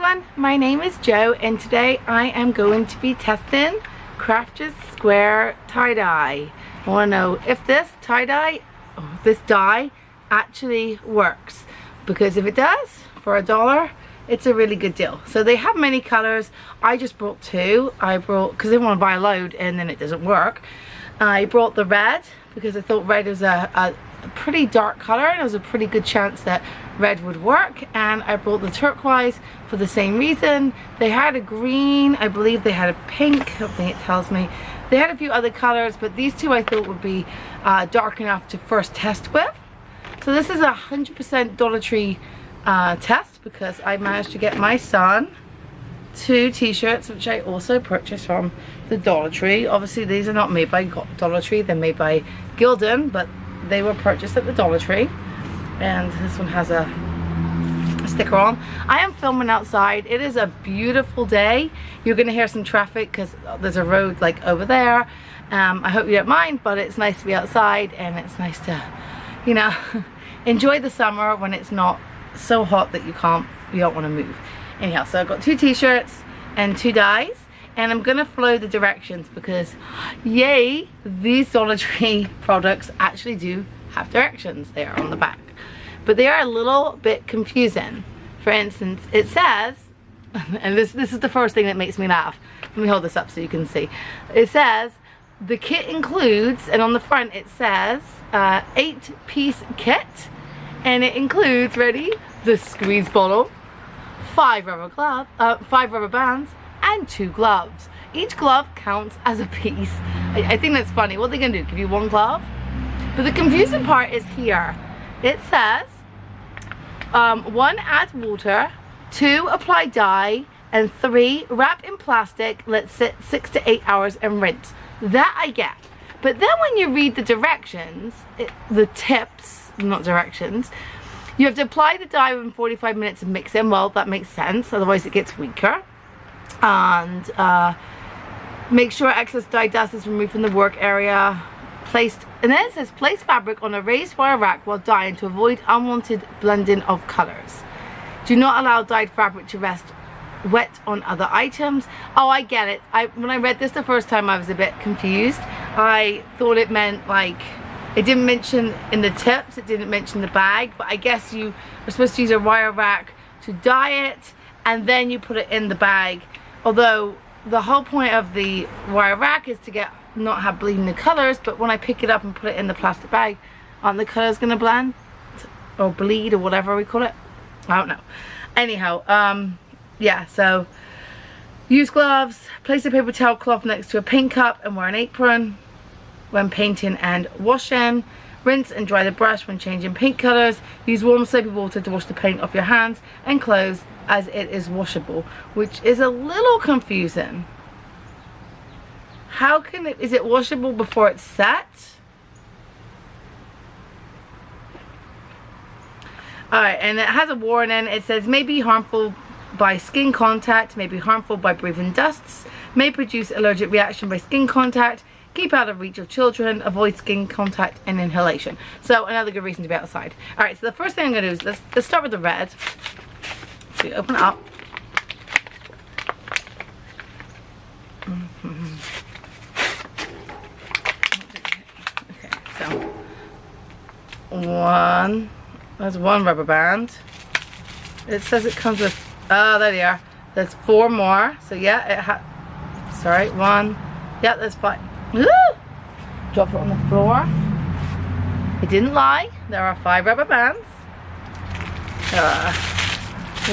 everyone, my name is Jo and today I am going to be testing Crafters Square tie-dye. I want to know if this tie-dye, this dye actually works, because if it does, for $1, it's a really good deal. So they have many colors. I just brought two. I brought, because I didn't want to buy a load and then it doesn't work. I brought the red because I thought red was a pretty dark color and there was a pretty good chance that red would work, and I brought the turquoise for the same reason. They had a green, I believe they had a pink, I think it tells me. They had a few other colors, but these two I thought would be dark enough to first test with. So this is a 100% Dollar Tree test, because I managed to get my son two t-shirts, which I also purchased from the Dollar Tree. Obviously these are not made by Dollar Tree, they're made by Gildan, but they were purchased at the Dollar Tree. And this one has a sticker on. I am filming outside. It is a beautiful day. You're gonna hear some traffic because there's a road like over there. I hope you don't mind, but it's nice to be outside and it's nice to, you know, enjoy the summer when it's not so hot that you don't want to move. Anyhow, so I've got two t-shirts and two dyes, and I'm gonna follow the directions because yay, these Dollar Tree products actually do have directions there on the back, but they are a little bit confusing. For instance, it says, and this is the first thing that makes me laugh. Let me hold this up so you can see. It says the kit includes, and on the front it says 8-piece kit, and it includes, ready, the squeeze bottle, 5 rubber bands, and 2 gloves. Each glove counts as a piece. I think that's funny. What are they gonna do? Give you one glove? But the confusing part is here. It says 1, add water, 2, apply dye, and 3, wrap in plastic, let sit 6 to 8 hours and rinse. That I get. But then when you read the directions, the tips, not directions, you have to apply the dye within 45 minutes and mix in. Well, that makes sense, otherwise it gets weaker. And make sure excess dye dust is removed from the work area. And then it says place fabric on a raised wire rack while dyeing to avoid unwanted blending of colors. Do not allow dyed fabric to rest wet on other items. Oh, I get it. When I read this the first time, I was a bit confused. I thought it meant like, it didn't mention in the tips, it didn't mention the bag, but I guess you are supposed to use a wire rack to dye it and then you put it in the bag. Although the whole point of the wire rack is to not have bleeding the colors, but when I pick it up and put it in the plastic bag, aren't the colors gonna blend or bleed or whatever we call it? I don't know. Anyhow, yeah, so use gloves, place a paper towel cloth next to a paint cup and wear an apron when painting and washing. Rinse and dry the brush when changing paint colors. Use warm soapy water to wash the paint off your hands and clothes as it is washable, which is a little confusing. How can is it washable before it's set? Alright, and it has a warning. It says may be harmful by skin contact, may be harmful by breathing dusts, may produce allergic reaction by skin contact, keep out of reach of children, avoid skin contact and inhalation. So another good reason to be outside. Alright, so the first thing I'm going to do is let's start with the red. So you open it up. Okay, so there's one rubber band. It says it comes with, oh, there they are. There's 4 more. So yeah, sorry, 1. Yeah, there's 5. Woo! Drop it on the floor. It didn't lie. There are 5 rubber bands. There are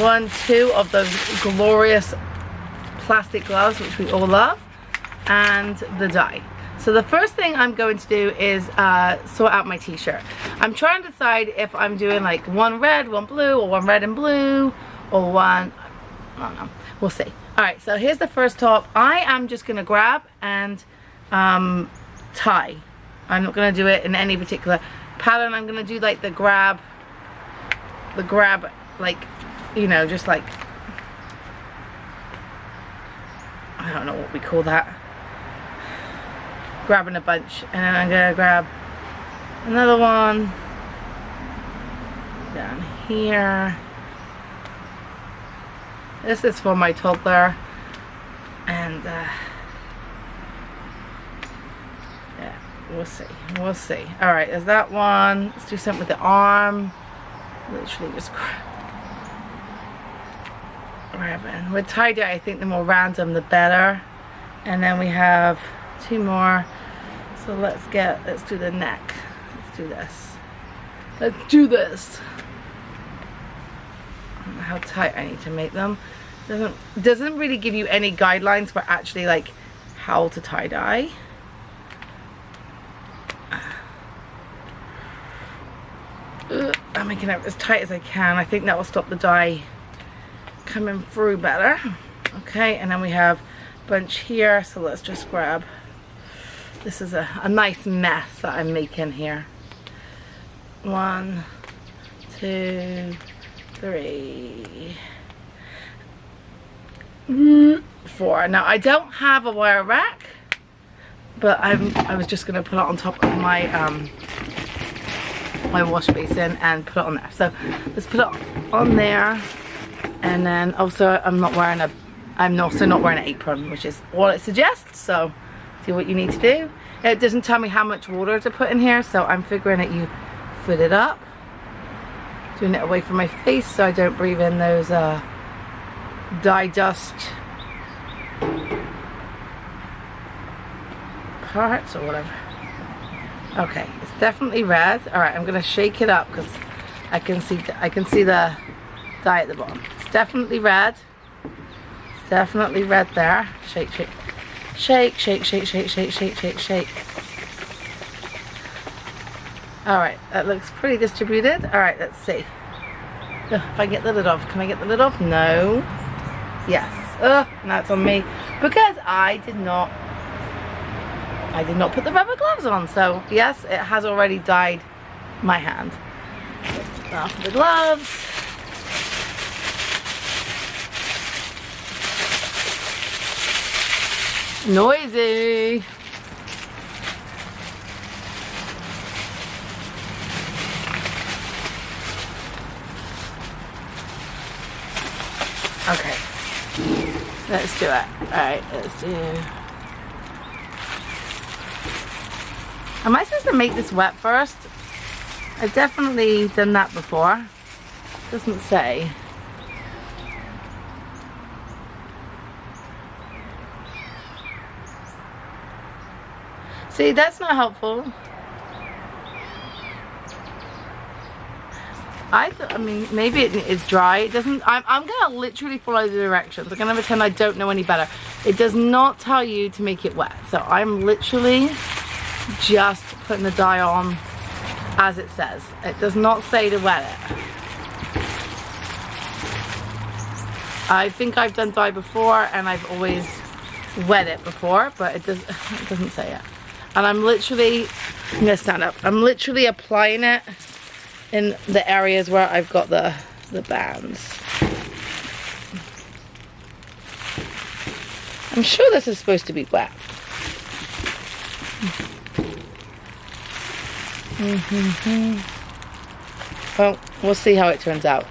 1, 2 of those glorious plastic gloves, which we all love, and the dye. So the first thing I'm going to do is sort out my t-shirt. I'm trying to decide if I'm doing like 1 red, 1 blue, or 1 red and blue, or 1, I don't know. We'll see. Alright, so here's the first top. I am just going to grab and tie. I'm not going to do it in any particular pattern. I'm going to do like the grab, like, you know, just like, I don't know what we call that, grabbing a bunch, and then I'm going to grab another one down here, This is for my toddler. And yeah, we'll see. We'll see. Alright, there's that one. Let's do something with the arm. Literally just grabbing. With tie-dye, I think the more random the better. And then we have 2 more. So let's do the neck. Let's do this. Let's do this. I don't know how tight I need to make them. Doesn't really give you any guidelines for actually like how to tie-dye. I'm making it as tight as I can. I think that will stop the dye coming through better. Okay, and then we have a bunch here, so let's just grab. This is a nice mess that I'm making here. 1, 2, 3, 4. Now I don't have a wire rack, but I was just gonna put it on top of my my wash basin and put it on there. So let's put it on there, and then also I'm also not wearing an apron, which is all it suggests. So do what you need to do. It doesn't tell me how much water to put in here, so I'm figuring that you fill it up. Doing it away from my face so I don't breathe in those dye dust parts or whatever. Okay, it's definitely red. All right, I'm gonna shake it up because I can see the dye at the bottom. It's definitely red. It's definitely red there. Shake, shake, shake, shake, shake, shake, shake, shake, shake, shake. All right, that looks pretty distributed. All right, let's see. Ugh, if I get the lid off, can I get the lid off? No. Yes. Ugh, now it's on me because I did not put the rubber gloves on. So yes, it has already dyed my hand. Now for the gloves. Noisy. Okay, let's do it. Alright, let's do... Am I supposed to make this wet first? I've definitely done that before. Doesn't say. See, that's not helpful. I mean, maybe it is dry. It doesn't. I'm gonna literally follow the directions. I'm gonna pretend I don't know any better. It does not tell you to make it wet, so I'm literally just putting the dye on as it says. It does not say to wet it. I think I've done dye before, and I've always wet it before, but it doesn't say it. And I'm gonna stand up. I'm literally applying it in the areas where I've got the bands. I'm sure this is supposed to be wet. Well, we'll see how it turns out.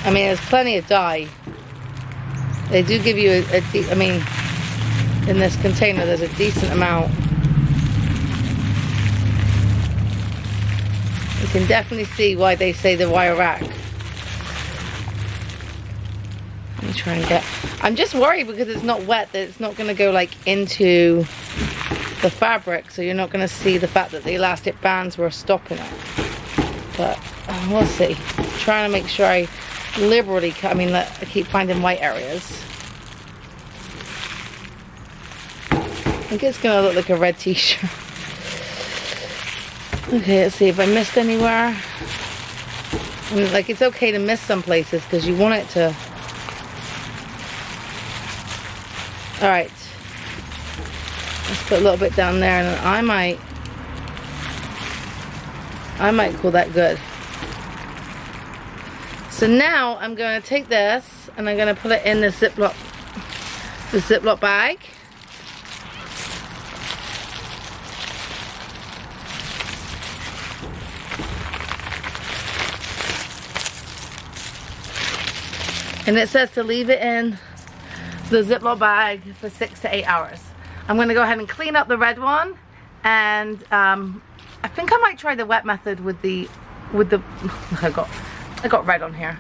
I mean, there's plenty of dye. They do give you I mean, in this container there's a decent amount. You can definitely see why they say the wire rack. Let me try and get... I'm just worried because it's not wet that it's not going to go like into the fabric, so you're not going to see the fact that the elastic bands were stopping it. But we'll see. I'm trying to make sure I liberally cut. I mean, I keep finding white areas. I think it's gonna look like a red t-shirt. Okay, let's see if I missed anywhere. I mean, like, it's okay to miss some places because you want it to. All right, let's put a little bit down there, and then I might call that good. So now I'm going to take this and I'm going to put it in the Ziploc bag. And it says to leave it in the Ziploc bag for 6 to 8 hours. I'm going to go ahead and clean up the red one, and I think I might try the wet method with the I got red on here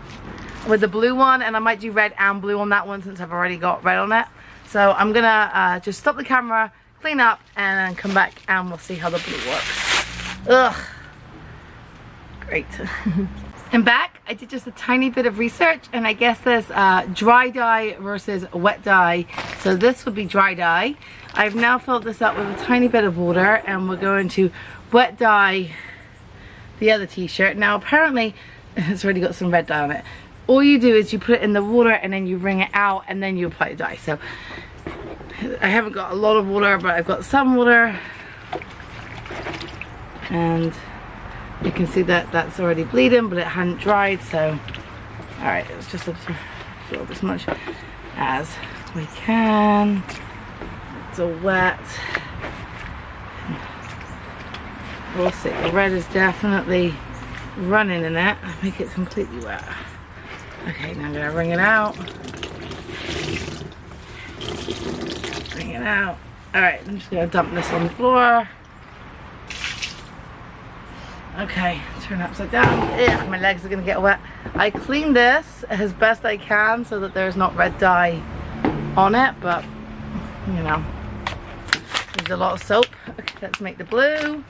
with the blue one, and I might do red and blue on that one since I've already got red on it. So I'm gonna just stop the camera, clean up, and then come back and we'll see how the blue works. Ugh, great. And back, I did just a tiny bit of research, and I guess there's dry dye versus wet dye. So this would be dry dye. I've now filled this up with a tiny bit of water, and we're going to wet dye the other t-shirt. Now apparently it's already got some red dye on it. All you do is you put it in the water and then you wring it out and then you apply the dye. So I haven't got a lot of water, but I've got some water, and you can see that that's already bleeding, but it hadn't dried. So all right, let's just fill up as much as we can. It's all wet. We'll see. The red is definitely running in it. I make it completely wet. Okay, now I'm gonna wring it out. Wring it out. Alright, I'm just gonna dump this on the floor. Okay, turn it upside down. Ugh, my legs are gonna get wet. I cleaned this as best I can so that there's not red dye on it, but you know, there's a lot of soap. Okay, let's make the blue.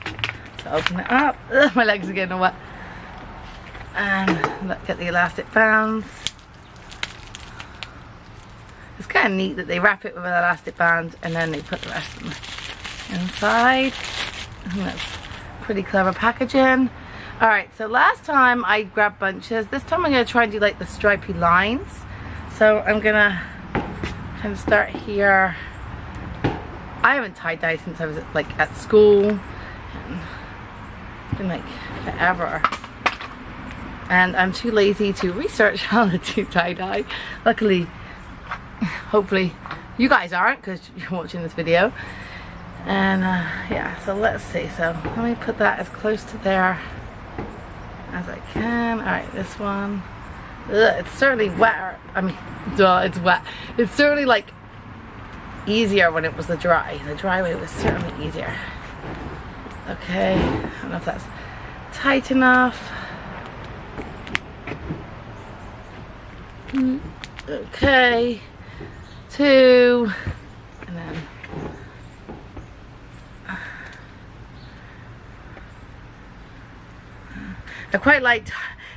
So open it up. Ugh, my legs are getting wet. And let's get the elastic bands. It's kind of neat that they wrap it with an elastic band and then they put the rest of them inside. And that's pretty clever packaging. Alright, so last time I grabbed bunches. This time I'm going to try and do like the stripy lines. So I'm going to kind of start here. I haven't tie-dyed since I was at school. It's been like forever. And I'm too lazy to research how to do tie-dye. Luckily, hopefully you guys aren't, because you're watching this video. And yeah, so let's see. So let me put that as close to there as I can. Alright, this one. Ugh, it's certainly wetter. I mean, duh, it's wet. It's certainly like easier when it was the dry. The dry way was certainly easier. Okay, I don't know if that's tight enough. Okay, 2, and then I quite like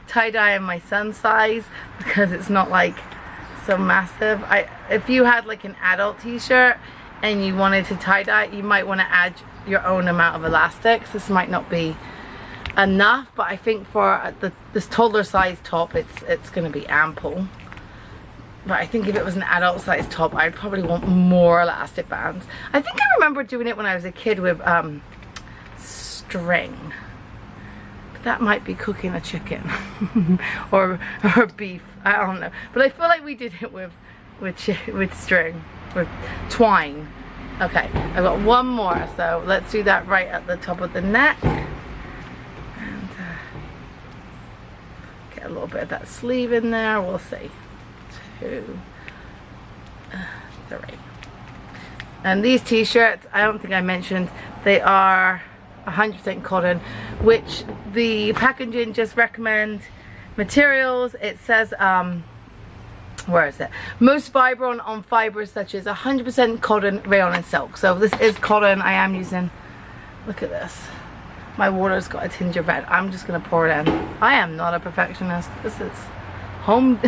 tie-dye in my son's size because it's not like so massive. If you had like an adult t-shirt and you wanted to tie-dye, you might want to add your own amount of elastics. This might not be enough, but I think for this toddler size top, it's going to be ample. But I think if it was an adult size top, I'd probably want more elastic bands. I think I remember doing it when I was a kid with string. But that might be cooking a chicken or beef. I don't know. But I feel like we did it with string, with twine. Okay, I've got one more, so let's do that right at the top of the neck. And get a little bit of that sleeve in there. We'll see. 2, 3. And these t-shirts, I don't think I mentioned, they are 100% cotton, which the packaging just recommend materials. It says where is it? Most vibrant on fibers such as 100% cotton, rayon, and silk. So this is cotton. I am using, look at this. My water's got a tinge of red. I'm just gonna pour it in. I am not a perfectionist. This is home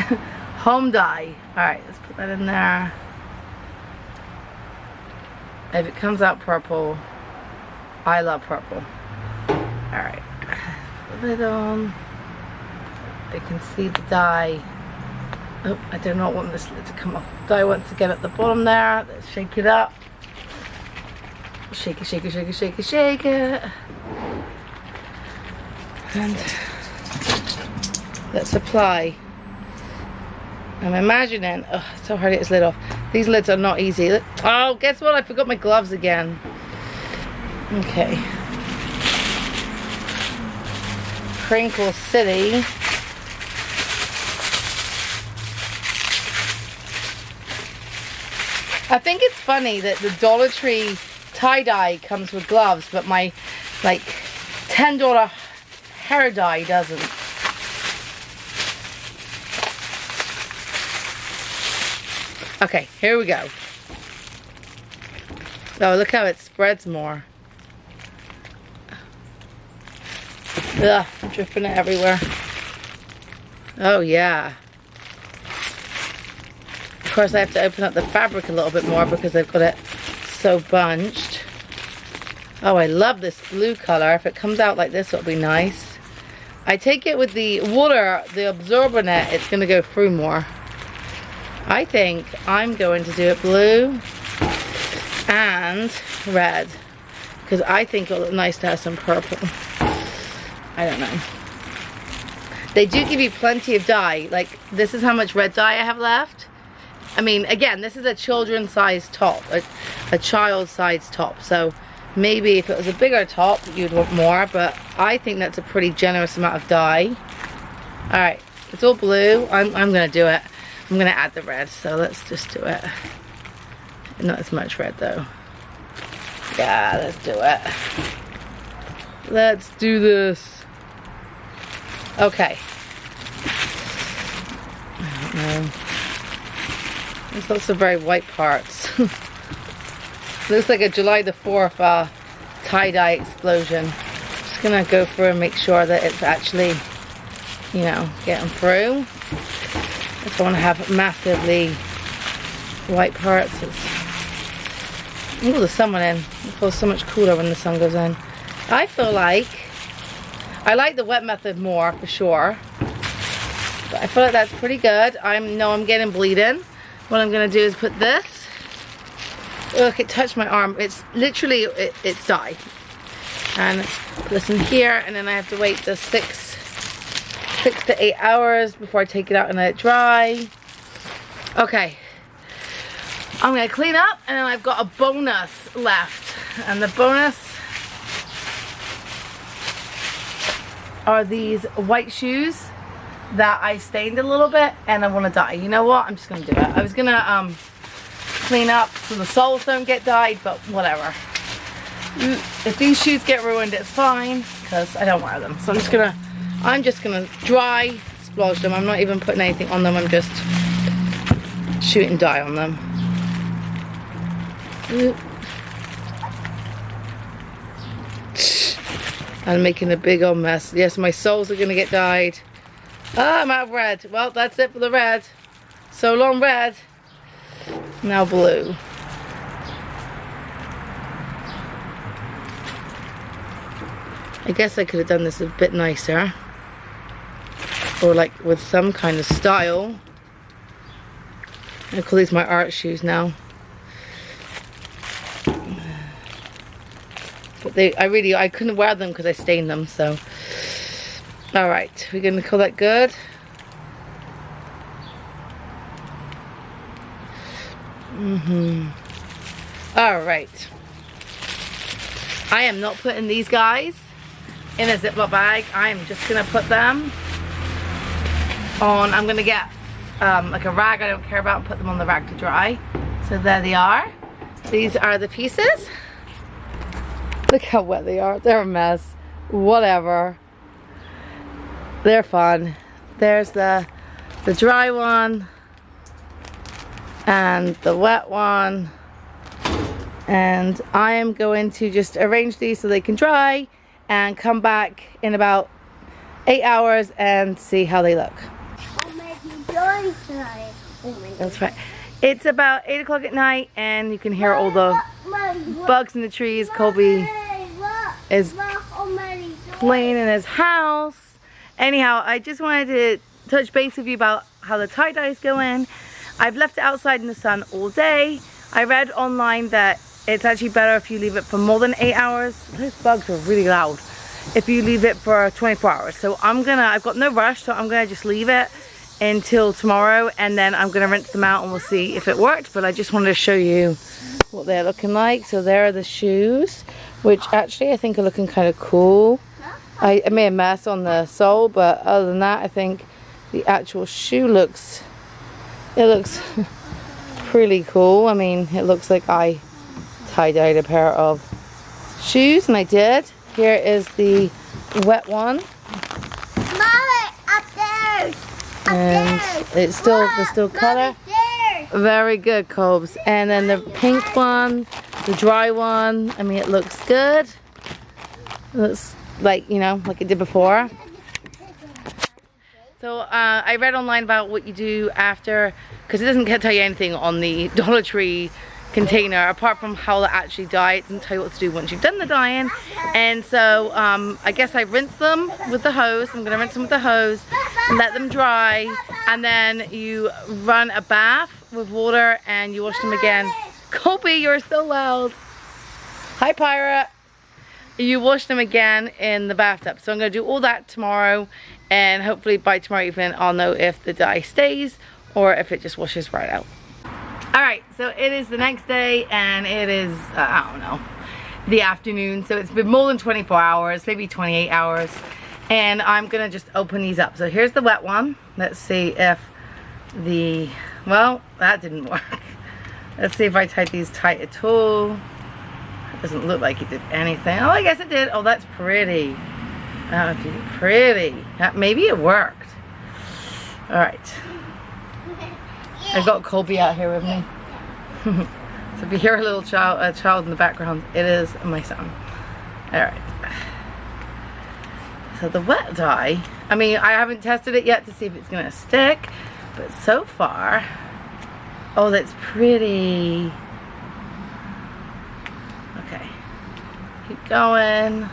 dye. Alright, let's put that in there. If it comes out purple, I love purple. Alright, put the lid on. You can see the dye. Oh, I do not want this lid to come off. Dye once again at the bottom there. Let's shake it up. Shake it, shake it, shake it, shake it, shake it. And let's apply I'm imagining, oh, it's so hard to get this lid off. These lids are not easy. Oh, guess what? I forgot my gloves again. Okay. Crinkle City. I think it's funny that the Dollar Tree tie-dye comes with gloves, but my like $10 hair dye doesn't. Okay, here we go. Oh, look how it spreads more. Ugh, I'm dripping it everywhere. Oh yeah. Of course I have to open up the fabric a little bit more because I've got it so bunched. Oh, I love this blue color. If it comes out like this, it'll be nice. I take it with the water, the absorbent net, it's gonna go through more. I think I'm going to do it blue and red because I think it'll look nice to have some purple. I don't know. They do give you plenty of dye. Like, this is how much red dye I have left. I mean, again, this is a children's size top, a child's size top. So maybe if it was a bigger top, you'd want more, but I think that's a pretty generous amount of dye. All right, it's all blue. I'm gonna do it. I'm gonna add the red, so let's just do it. Not as much red though. Yeah, let's do it. Let's do this. Okay. I don't know. There's lots of very white parts. Looks like a July the 4th tie-dye explosion. Just gonna go through and make sure that it's actually, you know, getting through. I don't want to have massively white parts. Oh, the sun went in. It feels so much cooler when the sun goes in. I feel like I like the wet method more for sure, but I feel like that's pretty good. I'm getting bleeding. What I'm gonna do is put this. Look, it touched my arm. It's literally it's dye, and put this in here, and then I have to wait the 6 to 8 hours before I take it out and let it dry. Okay, I'm gonna clean up, and then I've got a bonus left, and the bonus are these white shoes that I stained a little bit, and I want to dye. You know what? I'm just gonna do it. I was gonna clean up so the soles don't get dyed, but whatever. If these shoes get ruined, it's fine because I don't wear them. So I'm just gonna dry splodge them. I'm not even putting anything on them. I'm just shooting dye on them. I'm making a big old mess. Yes, my soles are gonna get dyed. Ah, I'm out of red. Well, that's it for the red. So long red. Now blue. I guess I could have done this a bit nicer. Or like with some kind of style. I call these my art shoes now. But I couldn't wear them because I stained them, so. Alright, we're gonna call that good. Alright. I am not putting these guys in a Ziploc bag. I'm just gonna put them on, I'm gonna get like a rag I don't care about and put them on the rag to dry. So there they are. These are the pieces. Look how wet they are. They're a mess. Whatever. They're fun. There's the dry one and the wet one, and I am going to just arrange these so they can dry and come back in about 8 hours and see how they look. That's right. It's about 8 o'clock at night and you can hear all the bugs in the trees. Colby is playing in his house. Anyhow, I just wanted to touch base with you about how the tie-dye is going. I've left it outside in the sun all day. I read online that it's actually better if you leave it for more than 8 hours. Those bugs are really loud. If you leave it for 24 hours. So I've got no rush, so I'm gonna just leave it until tomorrow, and then I'm gonna rinse them out and we'll see if it worked. But I just wanted to show you what they're looking like. So there are the shoes, which actually I think are looking kind of cool. I made a mess on the sole, but other than that, I think the actual shoe looks pretty cool. I mean, it looks like I tie-dyed a pair of shoes, and I did. Here is the wet one. Mama, upstairs. And it's still the still color. Very good, Cobes. And then the pink one, the dry one. I mean, it looks good. It looks like, you know, like it did before. So I read online about what you do after, because it doesn't tell you anything on the Dollar Tree container apart from how to actually dye. It doesn't tell you what to do once you've done the dyeing. And so I guess I rinse them with the hose. I'm gonna rinse them with the hose and let them dry, and then you run a bath with water and you wash them again. Colby, you're so loud. Hi, Pirate. You wash them again in the bathtub. So I'm gonna do all that tomorrow, and hopefully by tomorrow evening I'll know if the dye stays or if it just washes right out. Alright, so it is the next day, and it is, I don't know, the afternoon. So it's been more than 24 hours, maybe 28 hours. And I'm going to just open these up. So here's the wet one. Let's see if well, that didn't work. Let's see if I tied these tight at all. It doesn't look like it did anything. Oh, I guess it did. Oh, that's pretty. That would be pretty. Maybe it worked. Alright. I've got Colby out here with me. So if you hear a little child in the background, it is my son. Alright. So the wet dye, I mean, I haven't tested it yet to see if it's going to stick, but so far, oh, that's pretty. Okay. Keep going.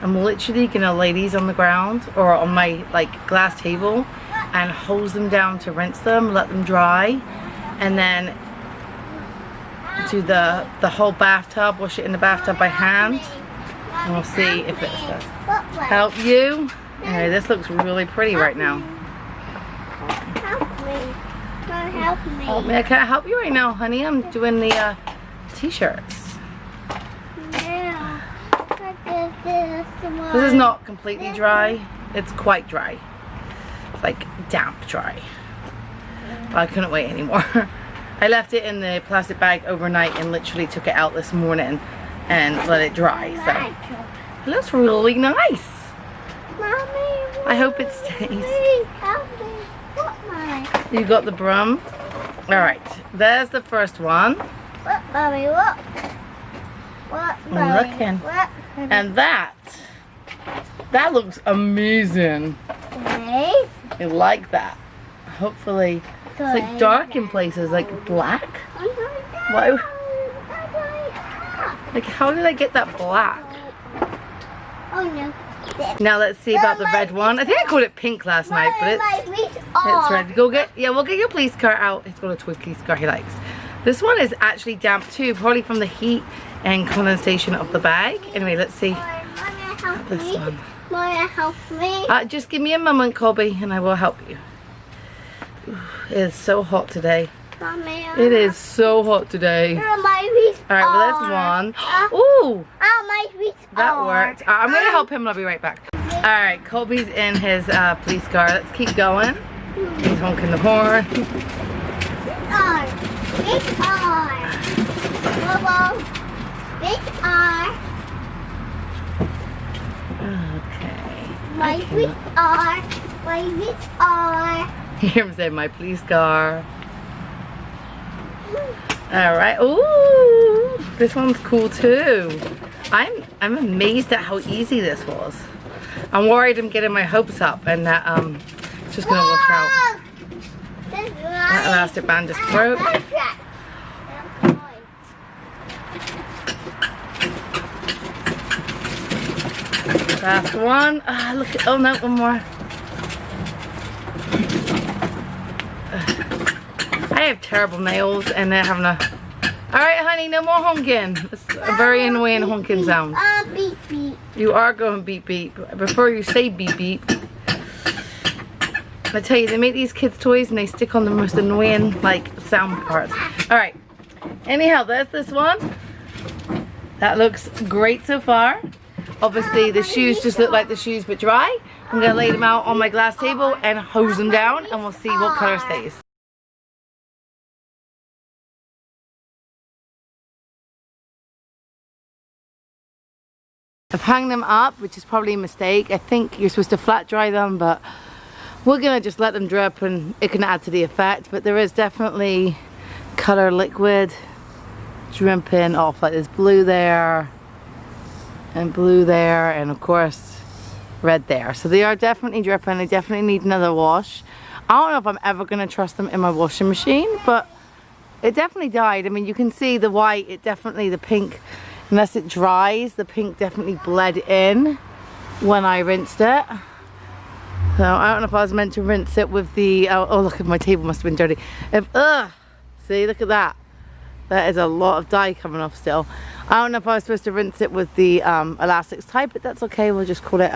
I'm literally going to lay these on the ground or on my like glass table and hose them down to rinse them, let them dry, and then do the whole bathtub, wash it in the bathtub by hand, and we'll see if it does. Help you? Okay, this looks really pretty right now. Help me. Help me. Help me. I can't help you right now, honey. I'm doing the t-shirts. Yeah. This is not completely dry. It's quite dry. It's like damp dry. But I couldn't wait anymore. I left it in the plastic bag overnight and literally took it out this morning and let it dry. So it looks really nice. Mommy, I hope it stays. help me. What, You got the broom? Alright, there's the first one. What, Mommy, what? What, I'm looking. What? And that looks amazing. Hey. I like that. Hopefully, it's like dark in places, like black. Why? Like, how did I get that black? Oh no. Now let's see about the red one. I think I called it pink last night, but it's red. Go get, yeah, we'll get your police car out. He's got a toy police car he likes. This one is actually damp too, probably from the heat and condensation of the bag. Anyway, let's see this one. Maya, help me. Just give me a moment, Colby, and I will help you. Ooh, it is so hot today. Mommy, It is so hot today. Alright, well, there's one. Ooh, my that worked. I'm going to help him and I'll be right back. Alright, Colby's in his police car. Let's keep going. He's honking the horn. Big R. Whoa. Big R. Okay. My big R. My big R. You hear him say, my police car. Alright. Ooh, this one's cool too. I'm amazed at how easy this was. I'm worried I'm getting my hopes up and that it's just gonna wash out. That elastic band just broke. Last one. Ah, look at, oh no, one more. I have terrible nails and they're having a... Alright honey, no more honking. It's a very annoying honking sound. Beep beep. You are going beep beep. Before you say beep beep. I tell you, they make these kids' toys and they stick on the most annoying, like, sound parts. Alright. Anyhow, there's this one. That looks great so far. Obviously, the shoes just look like the shoes but dry. I'm going to lay them out on my glass table and hose them down, and we'll see what color stays. I've hung them up, which is probably a mistake. I think you're supposed to flat dry them, but we're gonna just let them drip and it can add to the effect. But there is definitely color liquid dripping off, like there's blue there and blue there, and of course red there. So they are definitely dripping. They definitely need another wash. I don't know if I'm ever gonna trust them in my washing machine, but it definitely dyed. I mean, you can see the white, it definitely, the pink, unless it dries, the pink definitely bled in when I rinsed it. So I don't know if I was meant to rinse it with the, oh look, my table must have been dirty. See, look at that. That is a lot of dye coming off still. I don't know if I was supposed to rinse it with the elastics type, but that's okay. We'll just call it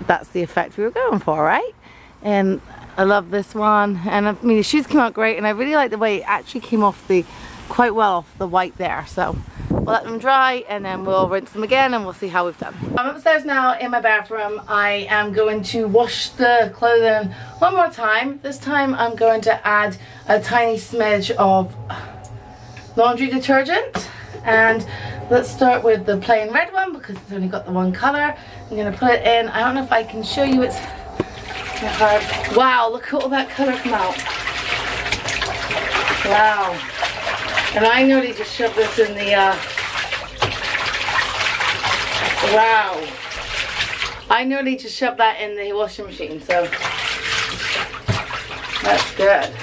that's the effect we were going for, right? And I love this one. And I mean, the shoes came out great, and I really like the way it actually came off quite well off the white there. So we'll let them dry and then we'll rinse them again and we'll see how we've done. I'm upstairs now in my bathroom. I am going to wash the clothing one more time. This time I'm going to add a tiny smidge of laundry detergent, and let's start with the plain red one because it's only got the one color. I'm going to put it in. I don't know if I can show you, it's not hard. Wow, look at all that color come out. Wow. And I nearly just shoved this in the, wow. I nearly just shoved that in the washing machine, so that's good.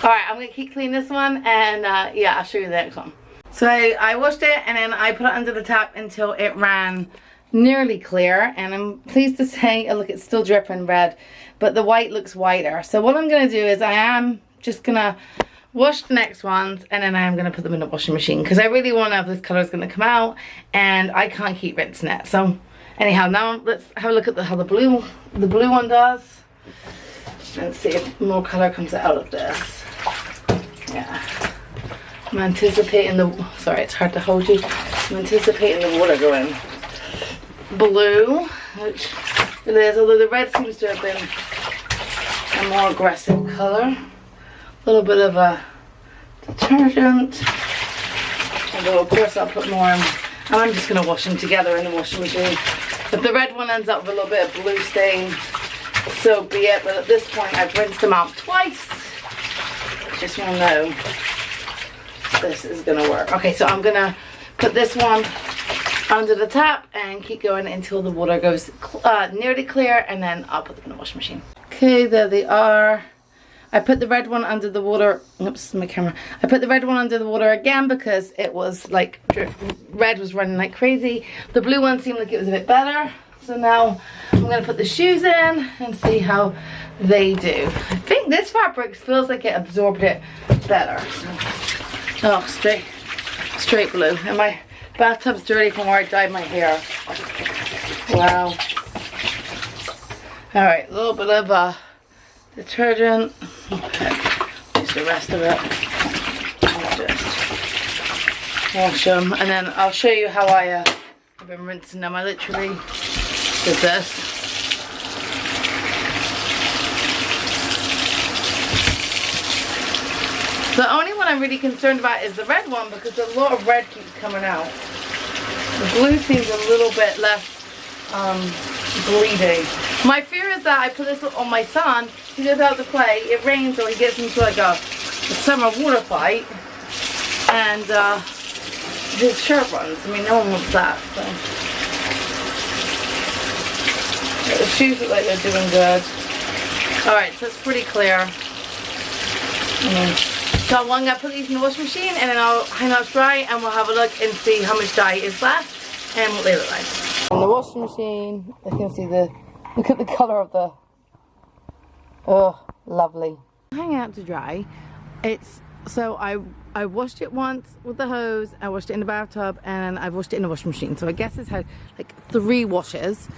Alright, I'm going to keep cleaning this one, and yeah, I'll show you the next one. So I washed it, and then I put it under the tap until it ran nearly clear, and I'm pleased to say, oh look, it's still dripping red, but the white looks whiter. So what I'm going to do is I am just going to wash the next ones, and then I am going to put them in the washing machine because I really want to know if this color is going to come out, and I can't keep rinsing it. So anyhow, now let's have a look at how the blue one does and see if more color comes out of this. Yeah, I'm anticipating sorry, it's hard to hold you. I'm anticipating the water going blue, which it is, although the red seems to have been a more aggressive color. A little bit of a detergent, although of course I'll put more in, and I'm just going to wash them together in the washing machine. If the red one ends up with a little bit of blue stain, so be it, but at this point I've rinsed them out twice. Just want to know this is going to work. Okay, so I'm going to put this one under the tap and keep going until the water goes nearly clear, and then I'll put them in the washing machine. Okay, there they are. I put the red one under the water. Oops, my camera. I put the red one under the water again because it was like red was running like crazy. The blue one seemed like it was a bit better. So now I'm going to put the shoes in and see how they do. I think this fabric feels like it absorbed it better. So, oh, straight blue. And my bathtub's dirty from where I dyed my hair. Wow. Alright, a little bit of detergent. Okay, use the rest of it. I'll just wash them, and then I'll show you how I've been rinsing them. I literally did this. The only one I'm really concerned about is the red one because a lot of red keeps coming out. The blue seems a little bit less bleeding. My fear is that I put this on my son, he goes out to play, it rains, or he gets into like a summer water fight, and his shirt runs. I mean, no one wants that. So. The shoes look like they're doing good. Alright, so it's pretty clear. So I'm going to put these in the washing machine, and then I'll hang out dry, and we'll have a look and see how much dye is left and what they look like. In the washing machine, I can see look at the colour of the, oh, lovely. Hang out to dry. So I washed it once with the hose, I washed it in the bathtub, and I've washed it in the washing machine. So I guess it's had like 3 washes.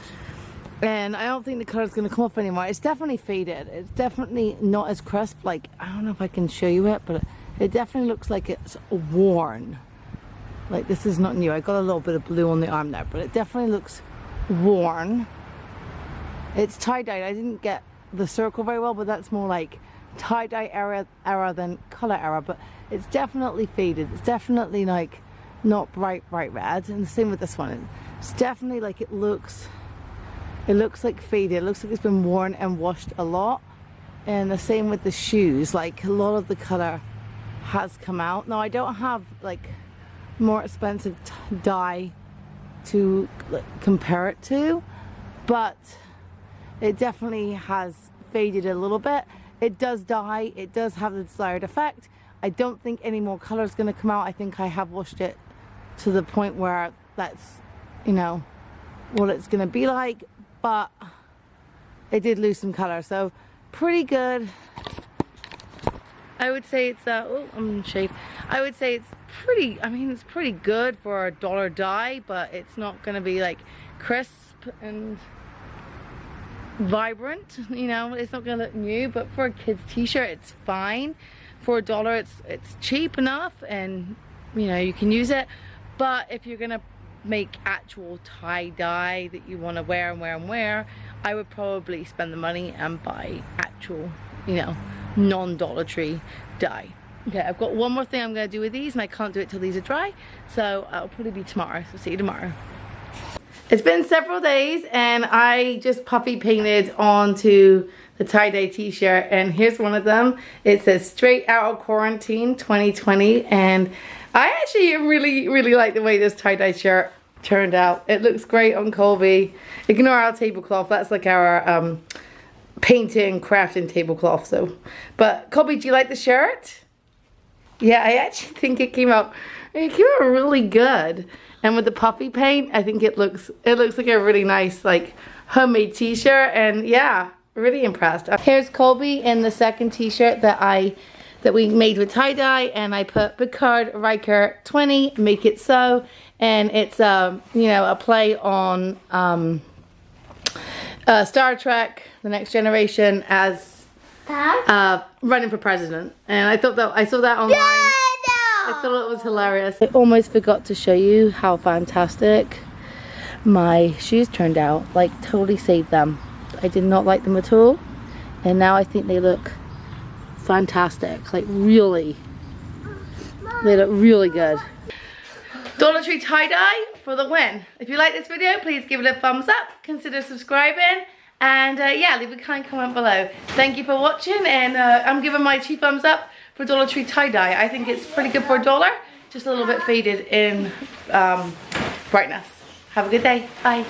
And I don't think the color's gonna come off anymore. It's definitely faded. It's definitely not as crisp. Like, I don't know if I can show you it, but it definitely looks like it's worn. Like, this is not new. I got a little bit of blue on the arm there, but it definitely looks worn. It's tie-dyed. I didn't get the circle very well, but that's more like tie-dye era than color era. But it's definitely faded. It's definitely like not bright red. And the same with this one. It's definitely like it looks like faded. It looks like it's been worn and washed a lot. And the same with the shoes. Like, a lot of the color has come out. Now, I don't have like more expensive dye to compare it to, but it definitely has faded a little bit. It does dye. It does have the desired effect. I don't think any more color is going to come out. I think I have washed it to the point where that's, you know, what it's going to be like, but it did lose some color, so pretty good. I would say it's oh, I'm in shade. I would say it's pretty, I mean, it's pretty good for a dollar dye, but it's not going to be like crisp and vibrant, you know. It's not going to look new, but for a kid's t-shirt it's fine. For $1 it's cheap enough, and you know, you can use it. But if you're going to make actual tie-dye that you want to wear and wear, I would probably spend the money and buy actual, you know, non-Dollar Tree dye. Okay, I've got one more thing I'm going to do with these, and I can't do it till these are dry, so I'll probably be tomorrow, so see you tomorrow. It's been several days, and I just puffy painted onto the tie-dye t-shirt, and here's one of them. It says straight out of quarantine 2020, and I actually really like the way this tie-dye shirt turned out. It looks great on Colby. Ignore our tablecloth, that's like our painting, crafting tablecloth. So, but Colby, do you like the shirt? Yeah, I actually think it came out really good. And with the puffy paint, I think it looks like a really nice like homemade t-shirt, and yeah, really impressed. Here's Colby in the second t-shirt that we made with tie-dye, and I put Picard Riker 20, make it so, and it's you know, a play on Star Trek, The Next Generation, as running for president. And I thought that I saw that online. I thought it was hilarious. I almost forgot to show you how fantastic my shoes turned out. Like, totally saved them. I did not like them at all, and now I think they look fantastic. Like, really, they look really good. Dollar Tree tie-dye for the win. If you like this video, please give it a thumbs up, consider subscribing, and yeah, leave a kind comment below. Thank you for watching, and I'm giving my 2 thumbs up for Dollar Tree tie-dye. I think it's pretty good for $1, just a little bit faded in brightness. Have a good day. Bye.